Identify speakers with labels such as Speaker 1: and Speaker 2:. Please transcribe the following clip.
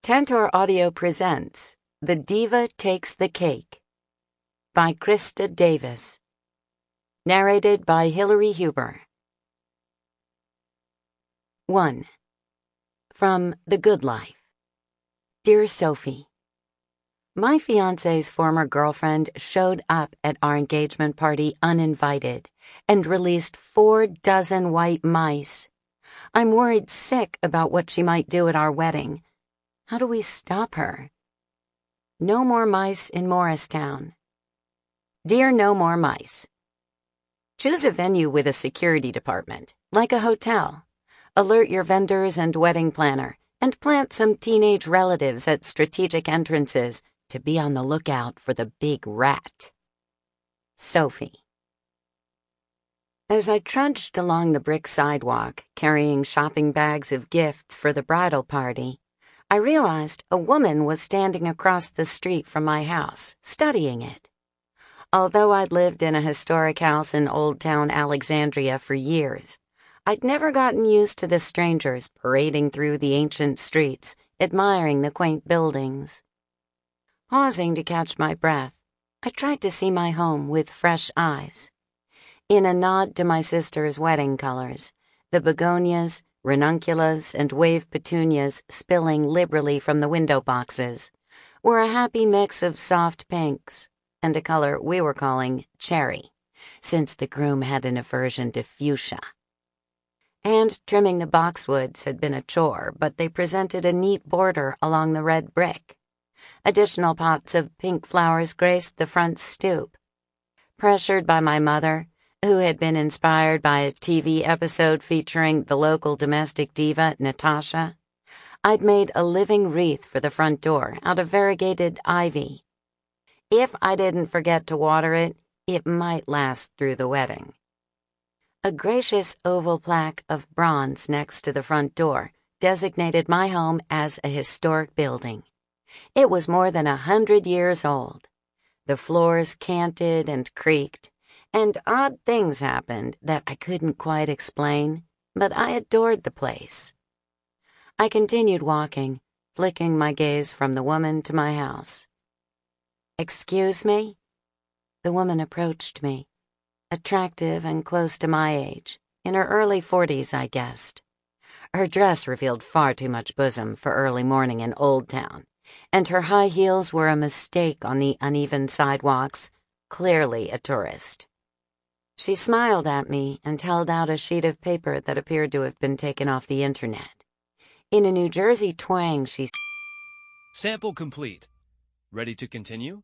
Speaker 1: Tantor Audio presents The Diva Takes the Cake by Krista Davis. Narrated by Hilary Huber. 1. From The Good Life. Dear Sophie, my fiancé's former girlfriend showed up at our engagement party uninvited and released 4 dozen white mice. I'm worried sick about what she might do at our wedding. How do we stop her? No more mice in Morristown. Dear No More Mice, choose a venue with a security department, like a hotel. Alert your vendors and wedding planner, and plant some teenage relatives at strategic entrances to be on the lookout for the big rat. Sophie. As I trudged along the brick sidewalk, carrying shopping bags of gifts for the bridal party, I realized a woman was standing across the street from my house, studying it. Although I'd lived in a historic house in Old Town Alexandria for years, I'd never gotten used to the strangers parading through the ancient streets, admiring the quaint buildings. Pausing to catch my breath, I tried to see my home with fresh eyes. In a nod to my sister's wedding colors, the begonias, ranunculus, and wave petunias spilling liberally from the window boxes were a happy mix of soft pinks and a color we were calling cherry, since the groom had an aversion to fuchsia. And trimming the boxwoods had been a chore, but they presented a neat border along the red brick. Additional pots of pink flowers graced the front stoop. Pressured by my mother, who had been inspired by a TV episode featuring the local domestic diva, Natasha, I'd made a living wreath for the front door out of variegated ivy. If I didn't forget to water it, it might last through the wedding. A gracious oval plaque of bronze next to the front door designated my home as a historic building. It was more than 100 years old. The floors canted and creaked, and odd things happened that I couldn't quite explain, but I adored the place. I continued walking, flicking my gaze from the woman to my house. "Excuse me?" The woman approached me, attractive and close to my age, in her early 40s, I guessed. Her dress revealed far too much bosom for early morning in Old Town, and her high heels were a mistake on the uneven sidewalks, clearly a tourist. She smiled at me and held out a sheet of paper that appeared to have been taken off the internet. In a New Jersey twang, she said,
Speaker 2: "Sample complete. Ready to continue?"